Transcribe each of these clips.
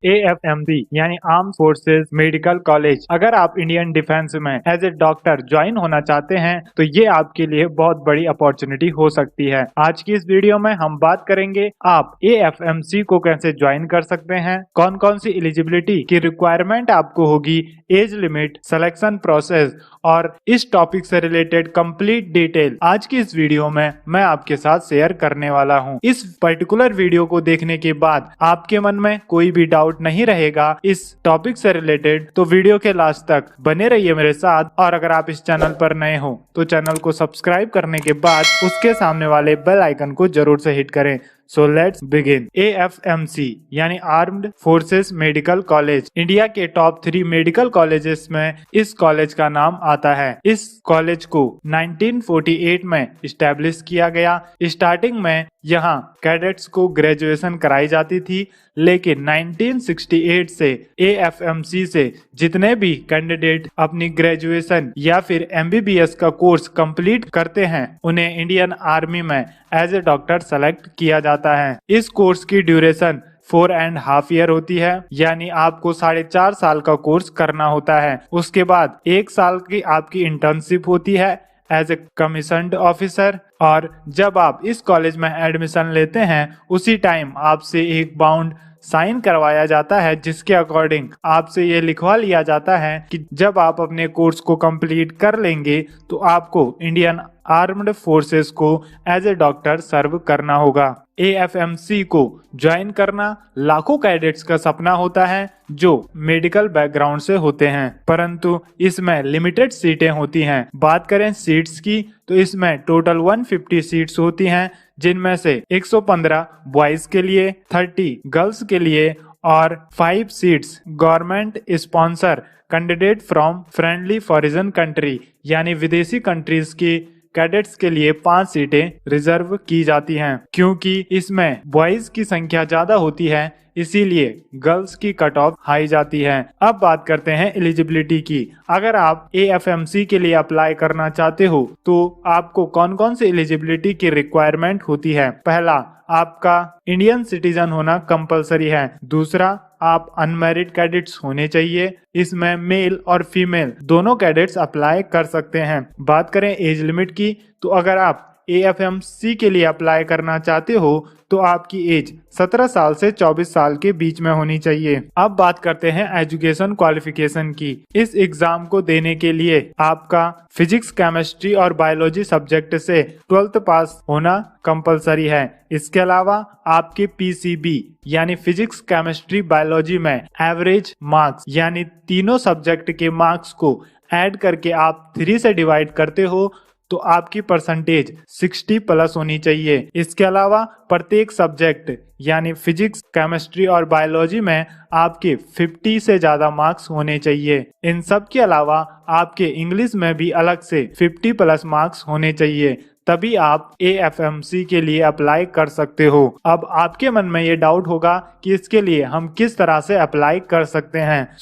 AFMC यानी arm forces medical college. अगर आप इंडियन डिफेंस में एज ए डॉक्टर ज्वाइन होना चाहते हैं तो ये आपके लिए बहुत बड़ी अपॉर्चुनिटी हो सकती है। आज की इस वीडियो में हम बात करेंगे आप AFMC को कैसे ज्वाइन कर सकते हैं, कौन कौन सी एलिजिबिलिटी की रिक्वायरमेंट आपको होगी, एज लिमिट, सिलेक्शन प्रोसेस और इस टॉपिक से रिलेटेड कंप्लीट डिटेल आज की इस वीडियो में मैं आपके साथ शेयर करने वाला हूं। इस पर्टिकुलर वीडियो को देखने के बाद आपके मन में कोई भी डाउट नहीं रहेगा इस टॉपिक से रिलेटेड, तो वीडियो के लास्ट तक बने रहिए मेरे साथ। और अगर आप इस चैनल पर नए हो तो चैनल को सब्सक्राइब करने के बाद उसके सामने वाले बेल आइकन को जरूर से हिट करें। So let's begin. AFMC यानी armed forces medical college India के टॉप 3 मेडिकल कॉलेजेस में इस कॉलेज का नाम आता है। इस कॉलेज को 1948 में इस्टेब्लिश किया गया। स्टार्टिंग में यहाँ कैडेट्स को ग्रेजुएशन कराई जाती थी, लेकिन 1968 से AFMC से जितने भी कैंडिडेट अपनी ग्रेजुएशन या फिर MBBS का कोर्स कंप्लीट करते हैं उन्हें इंडियन आर्मी में एज ए डॉक्टर सेलेक्ट किया जाता है। इस कोर्स की ड्यूरेशन 4.5 ईयर होती है, यानी आपको 4.5 साल का कोर्स करना होता है। उसके बाद 1 साल की आपकी इंटर्नशिप होती है एज ए कमीशन्ड ऑफिसर। और जब आप इस कॉलेज में एडमिशन लेते हैं उसी टाइम आपसे एक बाउंड साइन करवाया जाता है, जिसके अकॉर्डिंग आपसे ये लिखवा लिया जाता है कि जब आप अपने कोर्स को कंप्लीट कर लेंगे तो आपको इंडियन आर्म्ड फोर्सेस को एज ए डॉक्टर सर्व करना होगा। AFMC को ज्वाइन करना लाखों कैडेट्स का सपना होता है जो मेडिकल बैकग्राउंड से होते हैं, परंतु इसमें लिमिटेड सीटें होती हैं। बात करें सीट्स की तो इसमें टोटल 150 सीट्स होती हैं, जिनमें से 115 बॉयज के लिए, 30 गर्ल्स के लिए और 5 seats government sponsor candidate from friendly foreign country यानी विदेशी कंट्रीज की कैडेट्स के लिए 5 सीटें रिजर्व की जाती हैं। क्योंकि इसमें बॉयज की संख्या ज्यादा होती है इसीलिए गर्ल्स की कट ऑफ हाई जाती है। अब बात करते हैं एलिजिबिलिटी की। अगर आप AFMC के लिए अप्लाई करना चाहते हो तो आपको कौन कौन सी एलिजिबिलिटी की रिक्वायरमेंट होती है। पहला, आपका इंडियन सिटीजन होना कंपलसरी है। दूसरा, आप अनमैरिड कैडेट्स होने चाहिए। इसमें मेल और फीमेल दोनों कैडेट्स अप्लाई कर सकते हैं। बात करें एज लिमिट की तो अगर आप AFMC के लिए अप्लाई करना चाहते हो तो आपकी एज 17 साल से 24 साल के बीच में होनी चाहिए। अब बात करते हैं एजुकेशन क्वालिफिकेशन की। इस एग्जाम को देने के लिए आपका फिजिक्स, केमिस्ट्री और बायोलॉजी सब्जेक्ट से 12th पास होना कंपलसरी है। इसके अलावा आपके PCB यानी फिजिक्स, केमिस्ट्री, बायोलॉजी में एवरेज मार्क्स यानी तीनों सब्जेक्ट के मार्क्स को ऐड करके आप 3 से डिवाइड करते हो तो आपकी परसेंटेज 60 प्लस होनी चाहिए। इसके अलावा प्रत्येक सब्जेक्ट यानी फिजिक्स, केमिस्ट्री और बायोलॉजी में आपके 50 से ज्यादा मार्क्स होने चाहिए। इन सब के अलावा आपके इंग्लिश में भी अलग से 50 प्लस मार्क्स होने चाहिए, तभी आप AFMC के लिए अप्लाई कर सकते हो। अब आपके मन में ये डाउट होगा कि इसके लिए हम किस तरह से अप्लाई कर सकते हैं।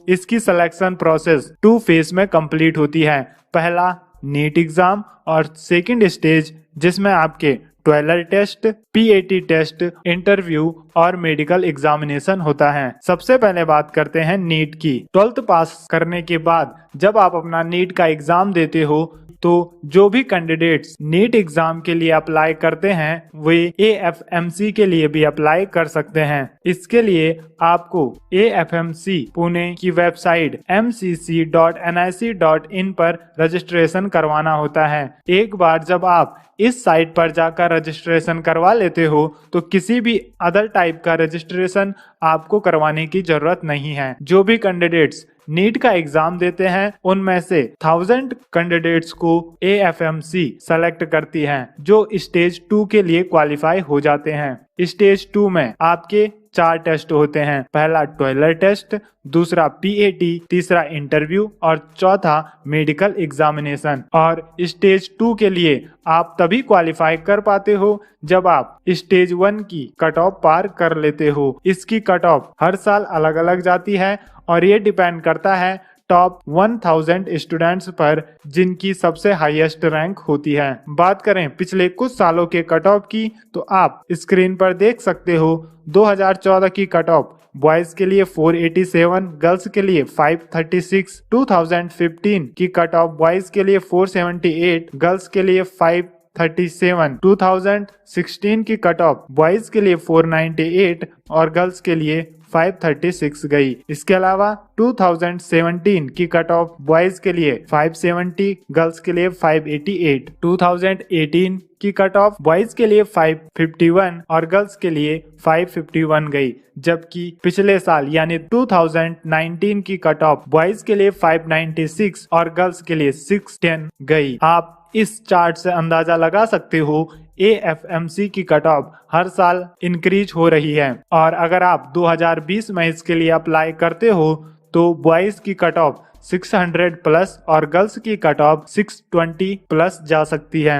इसकी सिलेक्शन प्रोसेस 2 फेज में कंप्लीट होती है। पहला नीट एग्जाम और सेकंड स्टेज जिसमें आपके toilet test, PAT test, interview और मेडिकल एग्जामिनेशन होता है। सबसे पहले बात करते हैं नीट की। 12th पास करने के बाद जब आप अपना नीट का एग्जाम देते हो तो जो भी कैंडिडेट्स नीट एग्जाम के लिए अप्लाई करते हैं वे AFMC के लिए भी अप्लाई कर सकते हैं। इसके लिए आपको AFMC पुणे की वेबसाइट mcc.nic.in पर रजिस्ट्रेशन करवाना होता है। एक बार जब आप इस साइट पर जाकर रजिस्ट्रेशन करवा लेते हो तो किसी भी अदर टाइप का रजिस्ट्रेशन आपको करवाने की जरूरत नहीं है। जो भी कैंडिडेट्स नीट का एग्जाम देते हैं उनमें से 1000 कैंडिडेट्स को AFMC सेलेक्ट करती है जो स्टेज 2 के लिए क्वालिफाई हो जाते हैं। स्टेज 2 में आपके 4 टेस्ट होते हैं। पहला टॉयलेट टेस्ट, दूसरा PAT, तीसरा इंटरव्यू और चौथा मेडिकल एग्जामिनेशन। और स्टेज 2 के लिए आप तभी क्वालिफाई कर पाते हो जब आप स्टेज 1 की कट ऑफ पार कर लेते हो। इसकी कट ऑफ हर साल अलग अलग जाती है और ये डिपेंड करता है टॉप 1000 स्टूडेंट्स पर जिनकी सबसे हाईएस्ट रैंक होती है। बात करें पिछले कुछ सालों के कट ऑफ की तो आप स्क्रीन पर देख सकते हो 2014 की कट ऑफ बॉयज के लिए 487, गर्ल्स के लिए 536। 2015 की कट ऑफ बॉयज के लिए 478, गर्ल्स के लिए 537। 2016 की कट ऑफ बॉयज के लिए 498 और गर्ल्स के लिए 536 गई। इसके अलावा 2017 की कट ऑफ बॉयज के लिए 570, गर्ल्स के लिए 588। 2018 की कट ऑफ बॉयज के लिए 551 और गर्ल्स के लिए 551 गई, जबकि पिछले साल यानी 2019 की कट ऑफ बॉयज के लिए 596 और गर्ल्स के लिए 610 गई। आप इस चार्ट से अंदाजा लगा सकते हो AFMC की कट ऑफ हर साल इंक्रीज हो रही है और अगर आप 2020 में इसके लिए अप्लाई करते हो तो बॉयज की कट ऑफ 600 प्लस और गर्ल्स की कट ऑफ 620 प्लस जा सकती है।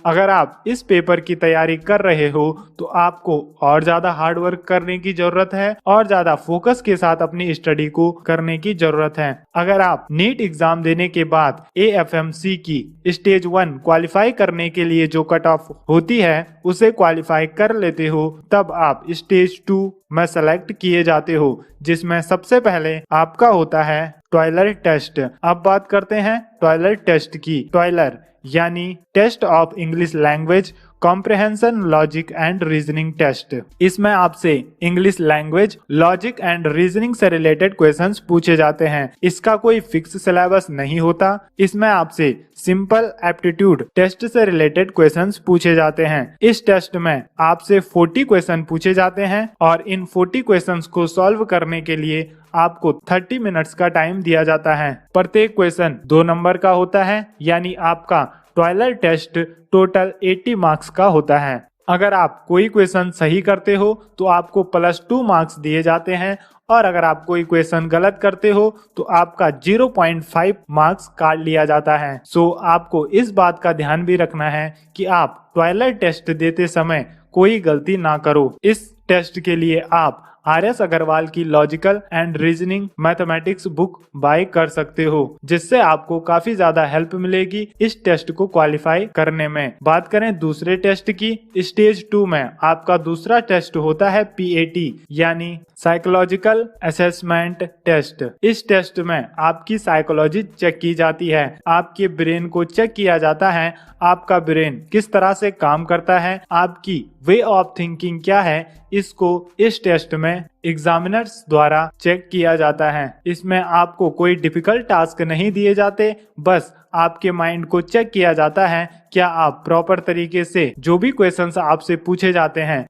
अगर आप इस पेपर की तैयारी कर रहे हो तो आपको और ज्यादा हार्ड वर्क करने की जरूरत है और ज्यादा फोकस के साथ अपनी स्टडी को करने की जरूरत है। अगर आप नीट एग्जाम देने के बाद AFMC की स्टेज 1 क्वालिफाई करने के लिए जो कट ऑफ होती है उसे क्वालिफाई कर लेते हो, तब आप स्टेज 2 में सेलेक्ट किए जाते हो, जिसमें सबसे पहले आपका होता है टॉयलर टेस्ट। अब बात करते हैं टॉयलर टेस्ट की। टॉयलर यानी test of English language comprehension logic and reasoning test. इसमें आपसे English language logic and reasoning से रिलेटेड क्वेश्चंस पूछे जाते हैं। इसका कोई फिक्स सिलेबस नहीं होता। इसमें आपसे सिंपल एप्टीट्यूड टेस्ट से रिलेटेड क्वेश्चंस पूछे जाते हैं। इस टेस्ट में आपसे 40 क्वेश्चन पूछे जाते हैं और इन 40 क्वेश्चंस को सॉल्व करने के लिए आपको 30 मिनट्स का टाइम दिया जाता है। प्रत्येक क्वेश्चन 2 नंबर का होता है, यानी आपका टॉयलर टेस्ट टोटल 80 मार्क्स का होता है। अगर आप कोई क्वेश्चन सही करते हो तो आपको +2 मार्क्स दिए जाते हैं और अगर आप कोई क्वेश्चन गलत करते हो तो आपका 0.5 मार्क्स काट लिया जाता है। आपको इस बात का ध्यान भी रखना है कि आप टॉयलर टेस्ट देते समय कोई गलती ना करो। इस टेस्ट के लिए आप RS अग्रवाल की logical and reasoning mathematics book by कर सकते हो, जिससे आपको काफी ज्यादा हेल्प मिलेगी इस टेस्ट को क्वालिफाई करने में। बात करें दूसरे टेस्ट की, स्टेज 2 में आपका दूसरा टेस्ट होता है PAT यानी साइकोलॉजिकल असेसमेंट टेस्ट। इस टेस्ट में आपकी साइकोलॉजी चेक की जाती है, आपके ब्रेन को चेक किया जाता है, आपका ब्रेन किस तरह से काम करता है, आपकी वे ऑफ थिंकिंग क्या है, इसको इस टेस्ट में एग्जामिनर्स द्वारा चेक किया जाता है। इसमें आपको कोई डिफिकल्ट टास्क नहीं दिए जाते, बस आपके माइंड को चेक किया जाता है क्या आप प्रॉपर तरीके से जो भी क्वेश्चंस आपसे पूछे जाते हैं,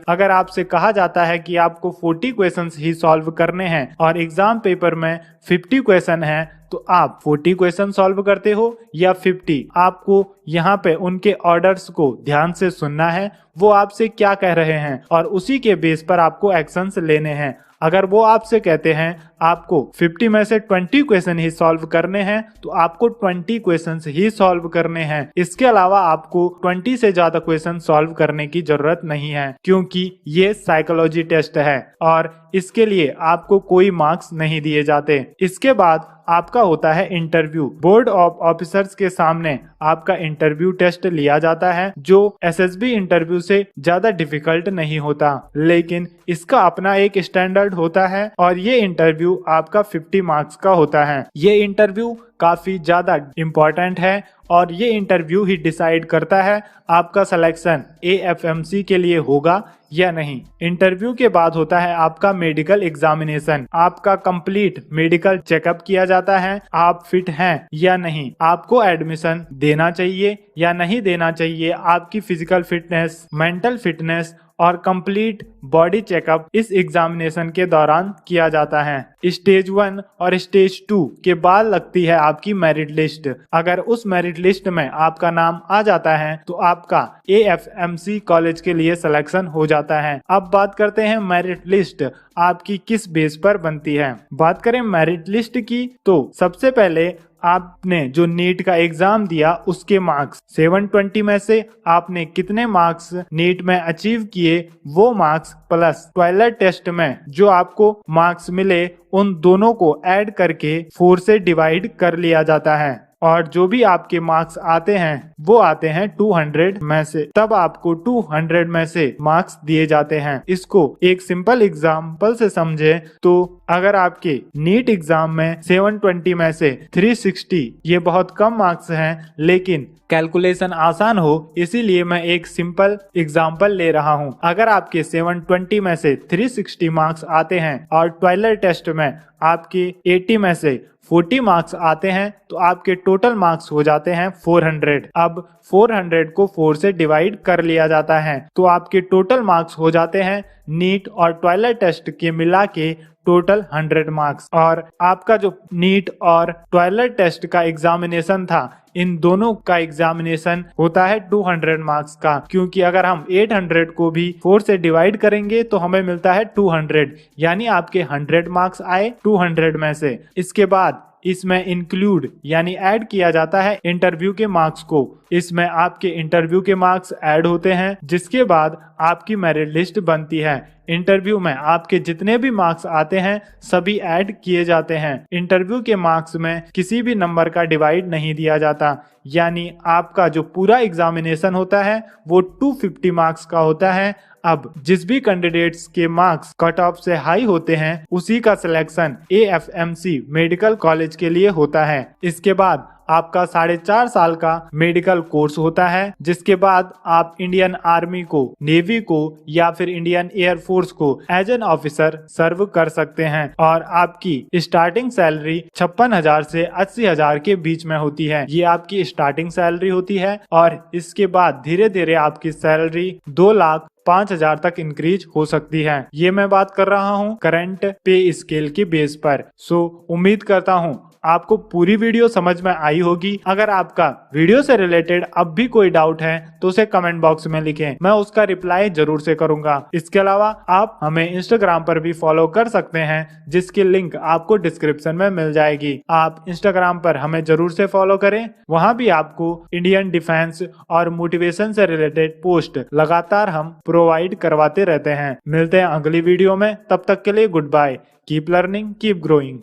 अगर आपसे कहा जाता है कि आपको 40 क्वेश्चंस ही सॉल्व करने हैं और एग्जाम पेपर में 50 क्वेश्चन हैं, तो आप 40 क्वेश्चन सॉल्व करते हो या 50। आपको यहाँ पे उनके ऑर्डर्स को ध्यान से सुनना है, वो आपसे क्या कह रहे हैं और उसी के बेस पर आपको एक्शंस लेने हैं। अगर वो आपसे कहते हैं आपको 50 में से 20 क्वेश्चन ही सॉल्व करने हैं, तो आपको 20 क्वेश्चंस ही सॉल्व करने हैं। इसके अलावा आपको 20 से ज्यादा क्वेश्चन सॉल्व करने की जरूरत नहीं है, क्योंकि ये साइकोलॉजी टेस्ट है और इसके लिए आपको कोई मार्क्स नहीं दिए जाते। इसके बाद आपका होता है इंटरव्यू। बोर्ड ऑफ ऑफिसर्स के सामने आपका इंटरव्यू टेस्ट लिया जाता है, जो SSB इंटरव्यू से ज्यादा डिफिकल्ट नहीं होता, लेकिन इसका अपना एक स्टैंडर्ड होता है और ये इंटरव्यू आपका 50 मार्क्स का होता है। ये इंटरव्यू काफी ज्यादा इम्पोर्टेंट है और ये इंटरव्यू ही डिसाइड करता है आपका सिलेक्शन AFMC के लिए होगा या नहीं। इंटरव्यू के बाद होता है आपका मेडिकल एग्जामिनेशन। आपका कंप्लीट मेडिकल चेकअप किया जाता है, आप फिट हैं या नहीं, आपको एडमिशन देना चाहिए या नहीं देना चाहिए, आपकी फिजिकल फिटनेस, मेंटल फिटनेस और कंप्लीट बॉडी चेकअप इस एग्जामिनेशन के दौरान किया जाता है। स्टेज 1 और स्टेज 2 के बाद लगती है आपकी मेरिट लिस्ट। अगर उस मेरिट लिस्ट में आपका नाम आ जाता है तो आपका AFMC कॉलेज के लिए सिलेक्शन हो जाता है। अब बात करते हैं मेरिट लिस्ट आपकी किस बेस पर बनती है। बात करें मेरिट लिस्ट की तो सबसे पहले आपने जो नीट का एग्जाम दिया उसके मार्क्स 720 में से आपने कितने मार्क्स नीट में अचीव किए, वो मार्क्स प्लस टॉयलर टेस्ट में जो आपको मार्क्स मिले उन दोनों को ऐड करके 4 से डिवाइड कर लिया जाता है। और जो भी आपके मार्क्स आते हैं वो आते हैं 200 में से, तब आपको 200 में से मार्क्स दिए जाते हैं। इसको एक सिंपल एग्जाम्पल से समझे तो अगर आपके नीट एग्जाम में 720 में से 360 ये बहुत कम मार्क्स हैं, लेकिन कैलकुलेशन आसान हो इसीलिए मैं एक सिंपल एग्जाम्पल ले रहा हूं। अगर आपके 720 में से 360 मार्क्स आते हैं और ट्वाइलर टेस्ट में आपके 80 में से 40 मार्क्स आते हैं तो आपके टोटल मार्क्स हो जाते हैं 400। अब 400 को 4 से डिवाइड कर लिया जाता है तो आपके टोटल मार्क्स हो जाते हैं नीट और ट्वाइलर टेस्ट के मिला के टोटल 100 मार्क्स। और आपका जो नीट और ट्वाइलर टेस्ट का एग्जामिनेशन था, इन दोनों का एग्जामिनेशन होता है 200 मार्क्स का, क्योंकि अगर हम 800 को भी 4 से डिवाइड करेंगे तो हमें मिलता है 200, यानी आपके 100 मार्क्स आए 200 में से। इसके बाद इसमें इंक्लूड यानी ऐड किया जाता है इंटरव्यू के मार्क्स को। इसमें आपके इंटरव्यू के मार्क्स ऐड होते हैं, जिसके बाद आपकी मेरिट लिस्ट बनती है। इंटरव्यू में आपके जितने भी मार्क्स आते हैं सभी ऐड किए जाते हैं। इंटरव्यू के मार्क्स में किसी भी नंबर का डिवाइड नहीं दिया जाता, यानी आपका जो पूरा एग्जामिनेशन होता है वो 250 मार्क्स का होता है। अब जिस भी कैंडिडेट्स के मार्क्स कट ऑफ से हाई होते हैं उसी का सिलेक्शन AFMC मेडिकल कॉलेज के लिए होता है। इसके बाद आपका 4.5 साल का मेडिकल कोर्स होता है, जिसके बाद आप इंडियन आर्मी को, नेवी को या फिर इंडियन एयरफोर्स को एज एन ऑफिसर सर्व कर सकते हैं। और आपकी स्टार्टिंग सैलरी 56,000 से 80,000 के बीच में होती है। ये आपकी स्टार्टिंग सैलरी होती है और इसके बाद धीरे धीरे आपकी सैलरी 2,05,000 तक इंक्रीज हो सकती है। ये मैं बात कर रहा हूँ करंट पे स्केल के बेस पर। सो उम्मीद करता हूँ आपको पूरी वीडियो समझ में आई होगी। अगर आपका वीडियो से रिलेटेड अब भी कोई डाउट है तो उसे कमेंट बॉक्स में लिखें, मैं उसका रिप्लाई जरूर से करूंगा। इसके अलावा आप हमें इंस्टाग्राम पर भी फॉलो कर सकते हैं, जिसकी लिंक आपको डिस्क्रिप्शन में मिल जाएगी। आप इंस्टाग्राम पर हमें जरूर से फॉलो करें, वहां भी आपको इंडियन डिफेंस और मोटिवेशन से रिलेटेड पोस्ट लगातार हम प्रोवाइड करवाते रहते हैं। मिलते हैं अगली वीडियो में, तब तक के लिए goodbye. Keep learning, keep growing.